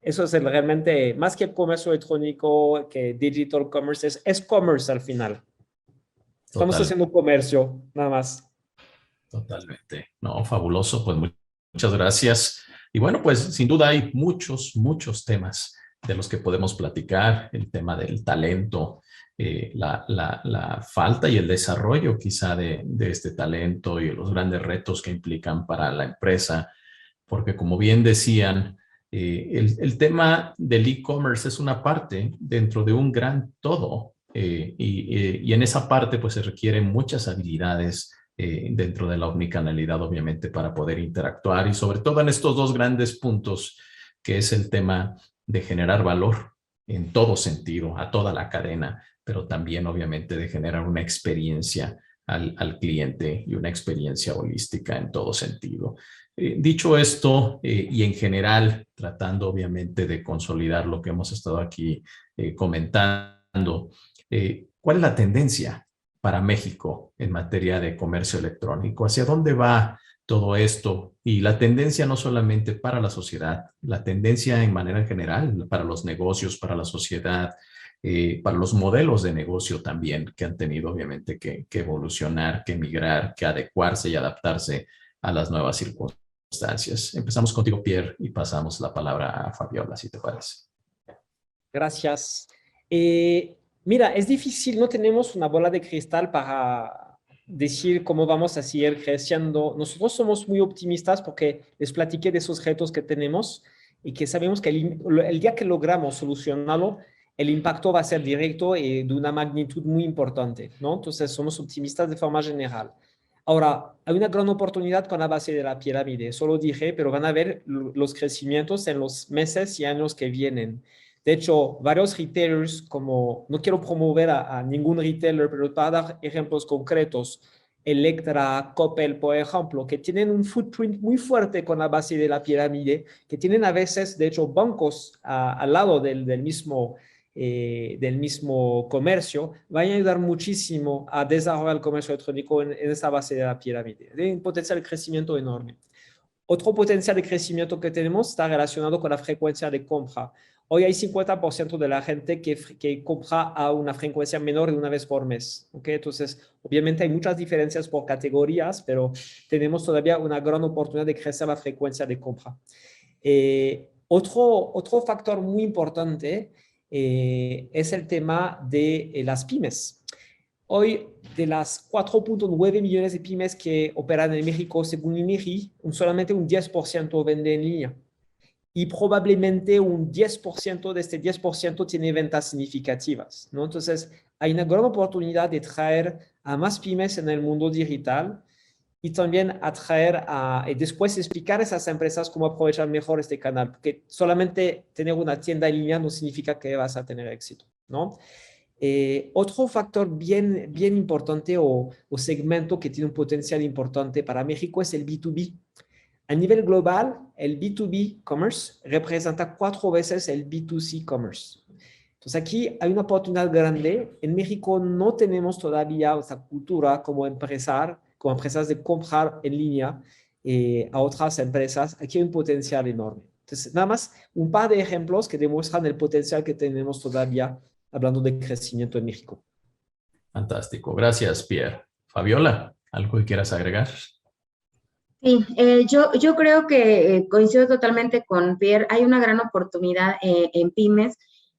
S4: eso es realmente, más que comercio electrónico, que digital commerce, es commerce al final. Estamos haciendo comercio, nada más.
S2: Totalmente. No, fabuloso. Pues muchas gracias. Y bueno, pues sin duda hay muchos temas de los que podemos platicar. El tema del talento, la falta y el desarrollo quizá de este talento y los grandes retos que implican para la empresa. Porque como bien decían, el tema del e-commerce es una parte dentro de un gran todo. Y en esa parte pues se requieren muchas habilidades dentro de la omnicanalidad, obviamente, para poder interactuar y sobre todo en estos dos grandes puntos, que es el tema de generar valor en todo sentido, a toda la cadena, pero también obviamente de generar una experiencia al cliente y una experiencia holística en todo sentido. Dicho esto, y en general, tratando obviamente de consolidar lo que hemos estado aquí comentando, ¿cuál es la tendencia para México en materia de comercio electrónico? ¿Hacia dónde va todo esto? Y la tendencia no solamente para la sociedad, la tendencia en manera general para los negocios, para la sociedad, para los modelos de negocio también, que han tenido obviamente que evolucionar, que migrar, que adecuarse y adaptarse a las nuevas circunstancias. Empezamos contigo, Pierre, y pasamos la palabra a Fabiola, si te parece.
S4: Gracias. Mira, es difícil, no tenemos una bola de cristal para decir cómo vamos a seguir creciendo. Nosotros somos muy optimistas porque les platiqué de esos retos que tenemos y que sabemos que el día que logramos solucionarlo, el impacto va a ser directo y de una magnitud muy importante, ¿no? Entonces, somos optimistas de forma general. Ahora, hay una gran oportunidad con la base de la pirámide, eso lo dije, pero van a ver los crecimientos en los meses y años que vienen. De hecho, varios retailers, como no quiero promover a ningún retailer, pero para dar ejemplos concretos, Electra, Coppel, por ejemplo, que tienen un footprint muy fuerte con la base de la pirámide, que tienen a veces, de hecho, bancos al lado del mismo comercio, van a ayudar muchísimo a desarrollar el comercio electrónico en esa base de la pirámide. Hay un potencial de crecimiento enorme. Otro potencial de crecimiento que tenemos está relacionado con la frecuencia de compra. Hoy hay 50% de la gente que compra a una frecuencia menor de una vez por mes. ¿Okay? Entonces, obviamente hay muchas diferencias por categorías, pero tenemos todavía una gran oportunidad de crecer la frecuencia de compra. Otro factor muy importante es el tema de las pymes. Hoy, de las 4.9 millones de pymes que operan en México, según INEGI, solamente un 10% vende en línea. Y probablemente un 10% de este 10% tiene ventas significativas, ¿no? Entonces, hay una gran oportunidad de traer a más pymes en el mundo digital y también atraer y después explicar a esas empresas cómo aprovechar mejor este canal, porque solamente tener una tienda en línea no significa que vas a tener éxito, ¿no? Otro factor bien importante o segmento que tiene un potencial importante para México es el B2B. A nivel global, el B2B commerce representa 4 veces el B2C commerce. Entonces aquí hay una oportunidad grande. En México no tenemos todavía esa cultura como empresas de comprar en línea a otras empresas. Aquí hay un potencial enorme. Entonces, nada más un par de ejemplos que demuestran el potencial que tenemos todavía hablando de crecimiento en México.
S2: Fantástico. Gracias, Pierre. Fabiola, ¿algo que quieras agregar?
S3: Sí, yo creo que coincido totalmente con Pierre. Hay una gran oportunidad en pymes.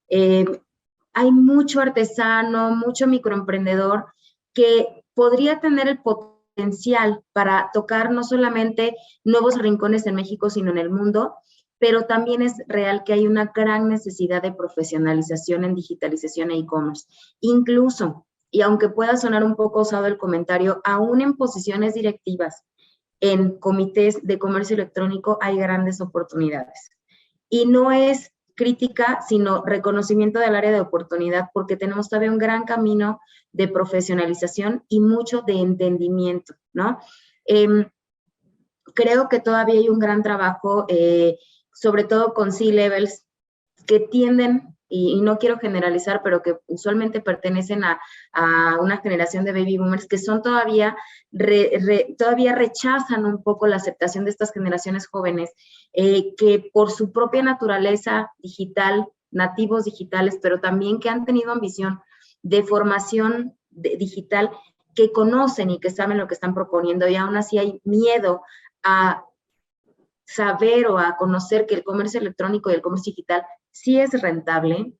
S3: Hay mucho artesano, mucho microemprendedor que podría tener el potencial para tocar no solamente nuevos rincones en México, sino en el mundo, pero también es real que hay una gran necesidad de profesionalización en digitalización e e-commerce. Incluso, y aunque pueda sonar un poco osado el comentario, aún en posiciones directivas, en comités de comercio electrónico hay grandes oportunidades. Y no es crítica, sino reconocimiento del área de oportunidad, porque tenemos todavía un gran camino de profesionalización y mucho de entendimiento, ¿no? Creo que todavía hay un gran trabajo, sobre todo con C-levels, que tienden, y no quiero generalizar, pero que usualmente pertenecen a una generación de baby boomers que son todavía rechazan un poco la aceptación de estas generaciones jóvenes, que por su propia naturaleza digital, nativos digitales, pero también que han tenido ambición de formación digital, que conocen y que saben lo que están proponiendo, y aún así hay miedo a saber o a conocer que el comercio electrónico y el comercio digital sí es rentable,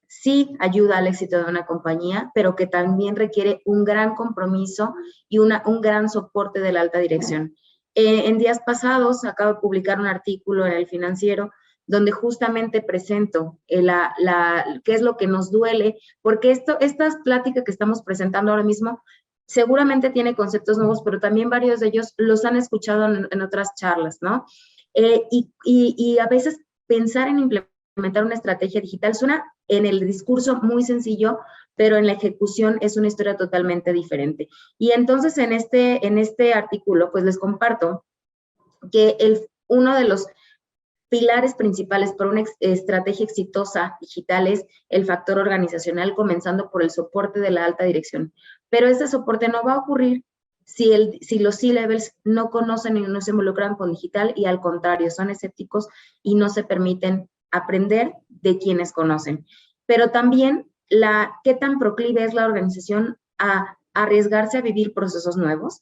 S3: sí ayuda al éxito de una compañía, pero que también requiere un gran compromiso y un gran soporte de la alta dirección. En días pasados acabo de publicar un artículo en El Financiero donde justamente presento qué es lo que nos duele, porque estas pláticas que estamos presentando ahora mismo seguramente tiene conceptos nuevos, pero también varios de ellos los han escuchado en otras charlas, ¿no? Y a veces pensar en implementar una estrategia digital suena en el discurso muy sencillo, pero en la ejecución es una historia totalmente diferente. Y entonces en este artículo, pues les comparto que uno de los pilares principales para una estrategia exitosa digital es el factor organizacional, comenzando por el soporte de la alta dirección. Pero ese soporte no va a ocurrir si los C-levels no conocen y no se involucran con digital, y al contrario, son escépticos y no se permiten aprender de quienes conocen. Pero también qué tan proclive es la organización a arriesgarse a vivir procesos nuevos,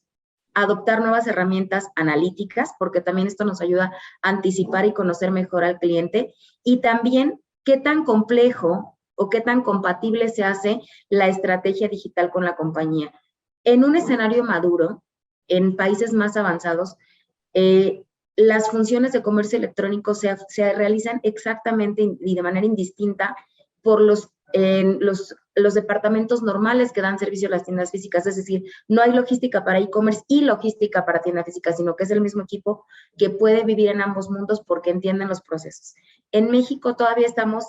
S3: adoptar nuevas herramientas analíticas, porque también esto nos ayuda a anticipar y conocer mejor al cliente, y también qué tan complejo o qué tan compatible se hace la estrategia digital con la compañía. En un escenario maduro, en países más avanzados, las funciones de comercio electrónico se realizan exactamente y de manera indistinta por los departamentos normales que dan servicio a las tiendas físicas. Es decir, no hay logística para e-commerce y logística para tienda física, sino que es el mismo equipo que puede vivir en ambos mundos porque entienden los procesos. En México estamos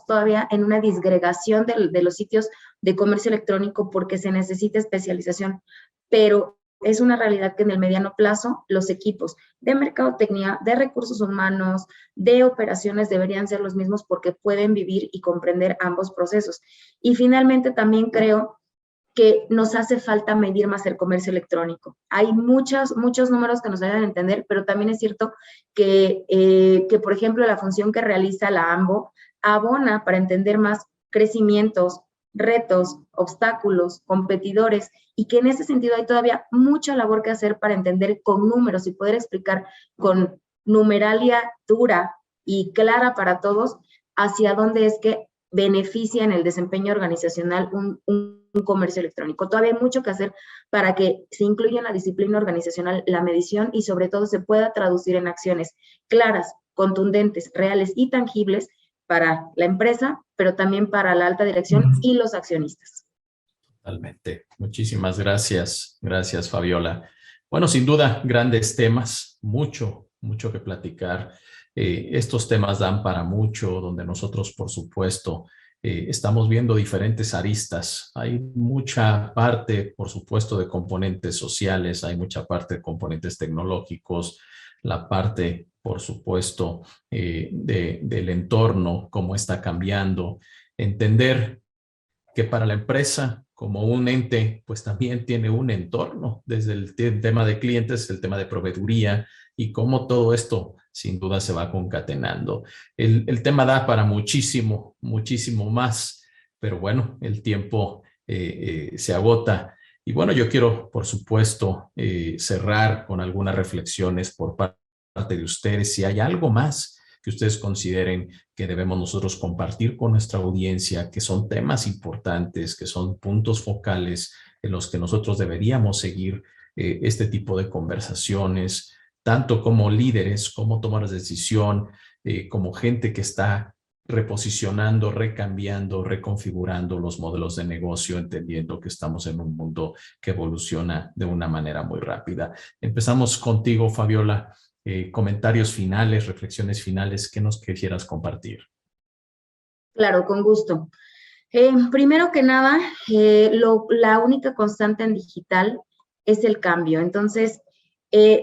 S3: en una disgregación de los sitios de comercio electrónico porque se necesita especialización, pero es una realidad que en el mediano plazo los equipos de mercadotecnia, de recursos humanos, de operaciones deberían ser los mismos porque pueden vivir y comprender ambos procesos. Y finalmente también creo que nos hace falta medir más el comercio electrónico. Hay muchos números que nos ayudan a entender, pero también es cierto que por ejemplo, la función que realiza la AMBO abona para entender más crecimientos, retos, obstáculos, competidores, y que en ese sentido hay todavía mucha labor que hacer para entender con números y poder explicar con numeralia dura y clara para todos hacia dónde es que beneficia en el desempeño organizacional un comercio electrónico. Todavía hay mucho que hacer para que se incluya en la disciplina organizacional la medición y sobre todo se pueda traducir en acciones claras, contundentes, reales y tangibles para la empresa, pero también para la alta dirección y los accionistas.
S2: Totalmente. Muchísimas gracias. Gracias, Fabiola. Bueno, sin duda, grandes temas, mucho que platicar. Estos temas dan para mucho, donde nosotros, por supuesto, estamos viendo diferentes aristas. Hay mucha parte, por supuesto, de componentes sociales, hay mucha parte de componentes tecnológicos, la parte, por supuesto, del entorno, cómo está cambiando. Entender que para la empresa, como un ente, pues también tiene un entorno, desde el tema de clientes, el tema de proveeduría, y cómo todo esto sin duda se va concatenando. El tema da para muchísimo más, pero bueno, el tiempo se agota. Y bueno, yo quiero, por supuesto, cerrar con algunas reflexiones por parte de ustedes. Si hay algo más que ustedes consideren que debemos nosotros compartir con nuestra audiencia, que son temas importantes, que son puntos focales en los que nosotros deberíamos seguir este tipo de conversaciones, tanto como líderes, como tomadores de decisión, como gente que está reposicionando, recambiando, reconfigurando los modelos de negocio, entendiendo que estamos en un mundo que evoluciona de una manera muy rápida. Empezamos contigo, Fabiola. Comentarios finales, reflexiones finales que nos quisieras compartir.
S3: Claro, con gusto. Primero que nada, la única constante en digital es el cambio. Entonces,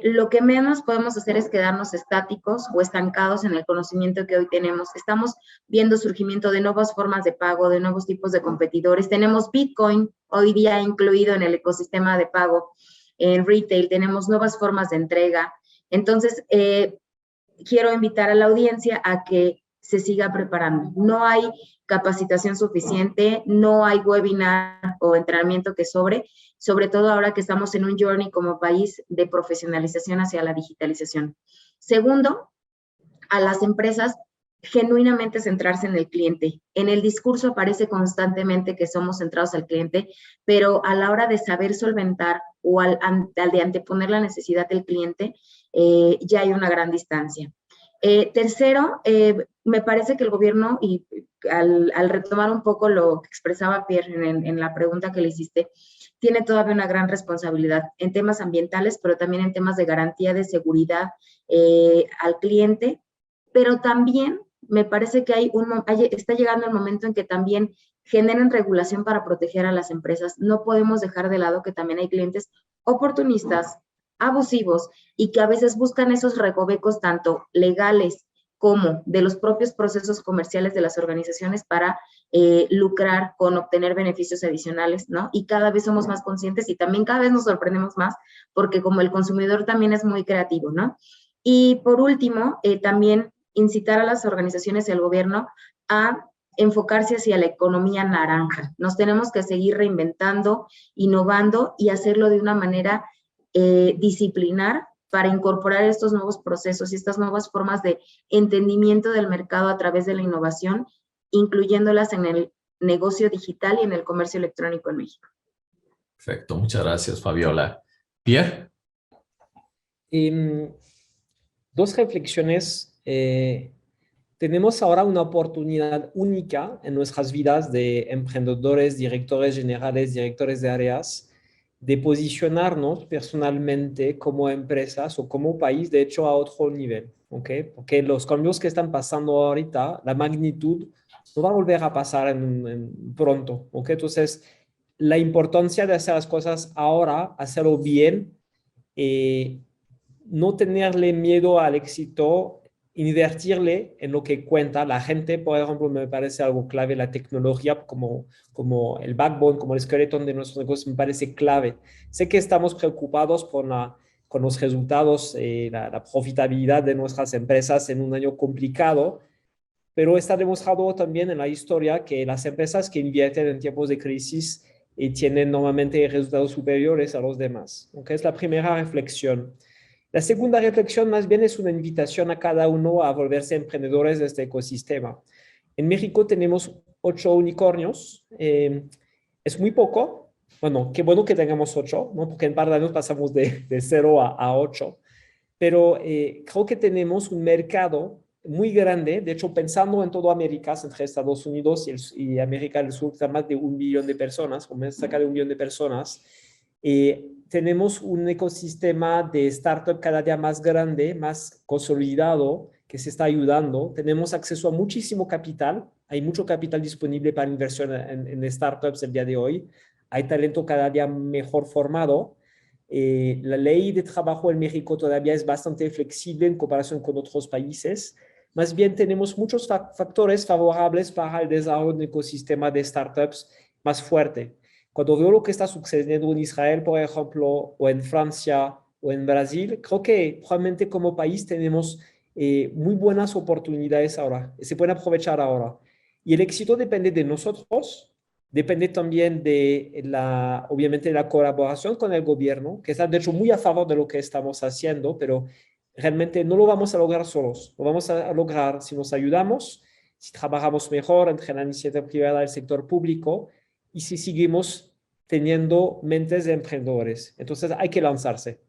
S3: lo que menos podemos hacer es quedarnos estáticos o estancados en el conocimiento que hoy tenemos. Estamos viendo surgimiento de nuevas formas de pago, de nuevos tipos de competidores. Tenemos Bitcoin hoy día incluido en el ecosistema de pago. En retail tenemos nuevas formas de entrega. Entonces, quiero invitar a la audiencia a que se siga preparando. No hay capacitación suficiente, no hay webinar o entrenamiento que sobre todo ahora que estamos en un journey como país de profesionalización hacia la digitalización. Segundo, a las empresas genuinamente centrarse en el cliente. En el discurso aparece constantemente que somos centrados al cliente, pero a la hora de saber solventar o al de anteponer la necesidad del cliente, ya hay una gran distancia. Tercero, me parece que el gobierno, y al retomar un poco lo que expresaba Pierre en la pregunta que le hiciste, tiene todavía una gran responsabilidad en temas ambientales, pero también en temas de garantía de seguridad al cliente, pero también me parece que está llegando el momento en que también generen regulación para proteger a las empresas. No podemos dejar de lado que también hay clientes oportunistas, abusivos, y que a veces buscan esos recovecos tanto legales como de los propios procesos comerciales de las organizaciones para lucrar con obtener beneficios adicionales, ¿no? Y cada vez somos más conscientes y también cada vez nos sorprendemos más porque como el consumidor también es muy creativo, ¿no? Y por último, también incitar a las organizaciones y al gobierno a enfocarse hacia la economía naranja. Nos tenemos que seguir reinventando, innovando y hacerlo de una manera disciplinar para incorporar estos nuevos procesos y estas nuevas formas de entendimiento del mercado a través de la innovación, incluyéndolas en el negocio digital y en el comercio electrónico en México.
S2: Perfecto, muchas gracias, Fabiola. Pierre.
S4: Dos reflexiones. Tenemos ahora una oportunidad única en nuestras vidas de emprendedores, directores generales, directores de áreas, de posicionarnos personalmente como empresas o como país, de hecho, a otro nivel, ¿ok? Porque los cambios que están pasando ahorita, la magnitud, no va a volver a pasar pronto, ¿ok? Entonces, la importancia de hacer las cosas ahora, hacerlo bien, no tenerle miedo al éxito, invertirle en lo que cuenta. La gente, por ejemplo, me parece algo clave, la tecnología como el backbone, como el esqueleto de nuestro negocio, me parece clave. Sé que estamos preocupados con los resultados, la profitabilidad de nuestras empresas en un año complicado, pero está demostrado también en la historia que las empresas que invierten en tiempos de crisis tienen normalmente resultados superiores a los demás. ¿Okay? Es la primera reflexión. La segunda reflexión más bien es una invitación a cada uno a volverse emprendedores de este ecosistema. En México tenemos 8 unicornios. Es muy poco. Bueno, qué bueno que tengamos 8, ¿no? Porque en un par de años pasamos de 0 a 8. Pero creo que tenemos un mercado muy grande. De hecho, pensando en toda América, entre Estados Unidos y América del Sur, está más de 1 millón de personas, o más cerca de 1 millón de personas. Tenemos un ecosistema de startup cada día más grande, más consolidado, que se está ayudando. Tenemos acceso a muchísimo capital. Hay mucho capital disponible para inversión en startups el día de hoy. Hay talento cada día mejor formado. La ley de trabajo en México todavía es bastante flexible en comparación con otros países. Más bien tenemos muchos factores favorables para el desarrollo de un ecosistema de startups más fuerte. Cuando veo lo que está sucediendo en Israel, por ejemplo, o en Francia o en Brasil, creo que probablemente como país tenemos muy buenas oportunidades ahora, se pueden aprovechar ahora. Y el éxito depende de nosotros, depende también obviamente, de la colaboración con el gobierno, que está de hecho muy a favor de lo que estamos haciendo, pero realmente no lo vamos a lograr solos. Lo vamos a lograr si nos ayudamos, si trabajamos mejor entre la iniciativa privada y el sector público, y si seguimos teniendo mentes de emprendedores. Entonces hay que lanzarse.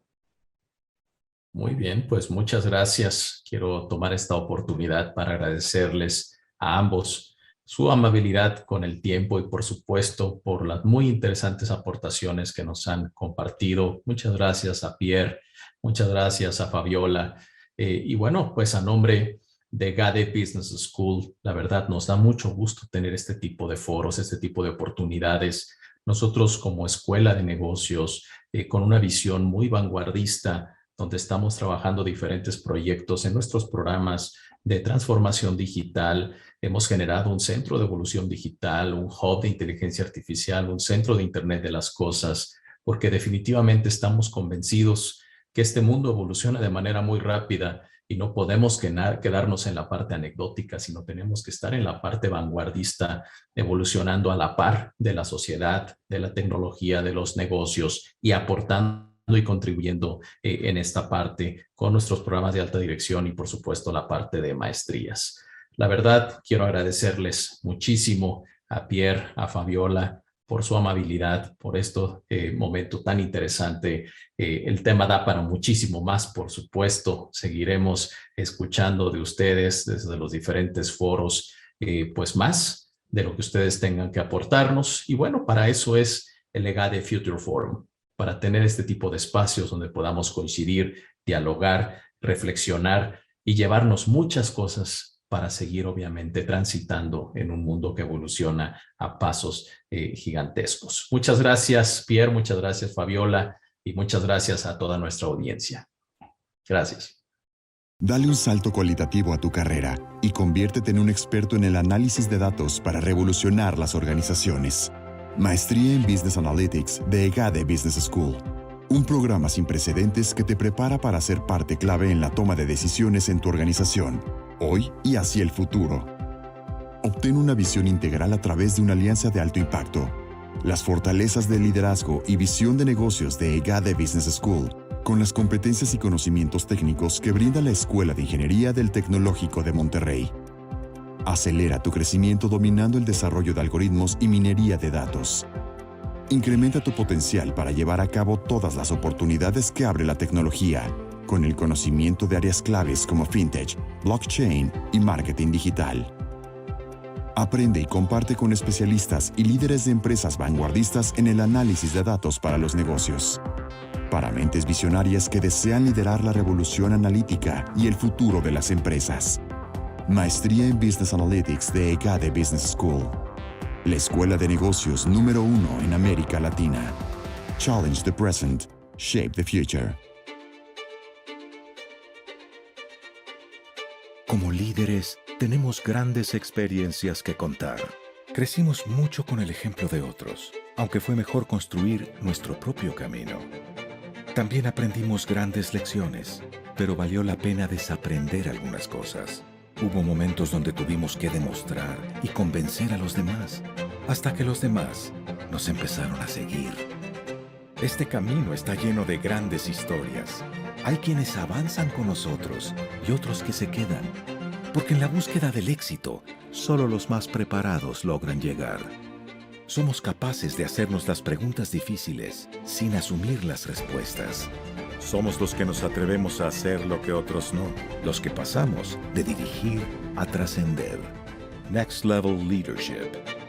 S2: Muy bien, pues muchas gracias. Quiero tomar esta oportunidad para agradecerles a ambos su amabilidad con el tiempo y por supuesto por las muy interesantes aportaciones que nos han compartido. Muchas gracias a Pierre, muchas gracias a Fabiola. Y bueno, pues a nombre de EGADE Business School, la verdad nos da mucho gusto tener este tipo de foros, este tipo de oportunidades. Nosotros como escuela de negocios, con una visión muy vanguardista, donde estamos trabajando diferentes proyectos en nuestros programas de transformación digital. Hemos generado un centro de evolución digital, un hub de inteligencia artificial, un centro de Internet de las cosas, porque definitivamente estamos convencidos que este mundo evoluciona de manera muy rápida y no podemos quedarnos en la parte anecdótica, sino tenemos que estar en la parte vanguardista, evolucionando a la par de la sociedad, de la tecnología, de los negocios y aportando y contribuyendo en esta parte con nuestros programas de alta dirección y por supuesto la parte de maestrías. La verdad, quiero agradecerles muchísimo a Pierre, a Fabiola, por su amabilidad, por este momento tan interesante. El tema da para muchísimo más, por supuesto. Seguiremos escuchando de ustedes desde los diferentes foros, pues más de lo que ustedes tengan que aportarnos. Y bueno, para eso es el EGADE Future Forum, para tener este tipo de espacios donde podamos coincidir, dialogar, reflexionar y llevarnos muchas cosas para seguir obviamente transitando en un mundo que evoluciona a pasos gigantescos. Muchas gracias, Pierre, muchas gracias, Fabiola, y muchas gracias a toda nuestra audiencia. Gracias.
S5: Dale un salto cualitativo a tu carrera y conviértete en un experto en el análisis de datos para revolucionar las organizaciones. Maestría en Business Analytics de EGADE Business School. Un programa sin precedentes que te prepara para ser parte clave en la toma de decisiones en tu organización, hoy y hacia el futuro. Obtén una visión integral a través de una alianza de alto impacto. Las fortalezas de liderazgo y visión de negocios de EGADE Business School, con las competencias y conocimientos técnicos que brinda la Escuela de Ingeniería del Tecnológico de Monterrey. Acelera tu crecimiento dominando el desarrollo de algoritmos y minería de datos. Incrementa tu potencial para llevar a cabo todas las oportunidades que abre la tecnología, con el conocimiento de áreas claves como fintech, blockchain y marketing digital. Aprende y comparte con especialistas y líderes de empresas vanguardistas en el análisis de datos para los negocios. Para mentes visionarias que desean liderar la revolución analítica y el futuro de las empresas. Maestría en Business Analytics de EGADE Business School. La escuela de negocios número 1 en América Latina. Challenge the present. Shape the future.
S6: Como líderes, tenemos grandes experiencias que contar. Crecimos mucho con el ejemplo de otros, aunque fue mejor construir nuestro propio camino. También aprendimos grandes lecciones, pero valió la pena desaprender algunas cosas. Hubo momentos donde tuvimos que demostrar y convencer a los demás, hasta que los demás nos empezaron a seguir. Este camino está lleno de grandes historias. Hay quienes avanzan con nosotros y otros que se quedan, porque en la búsqueda del éxito, solo los más preparados logran llegar. Somos capaces de hacernos las preguntas difíciles sin asumir las respuestas. Somos los que nos atrevemos a hacer lo que otros no, los que pasamos de dirigir a trascender. Next Level Leadership.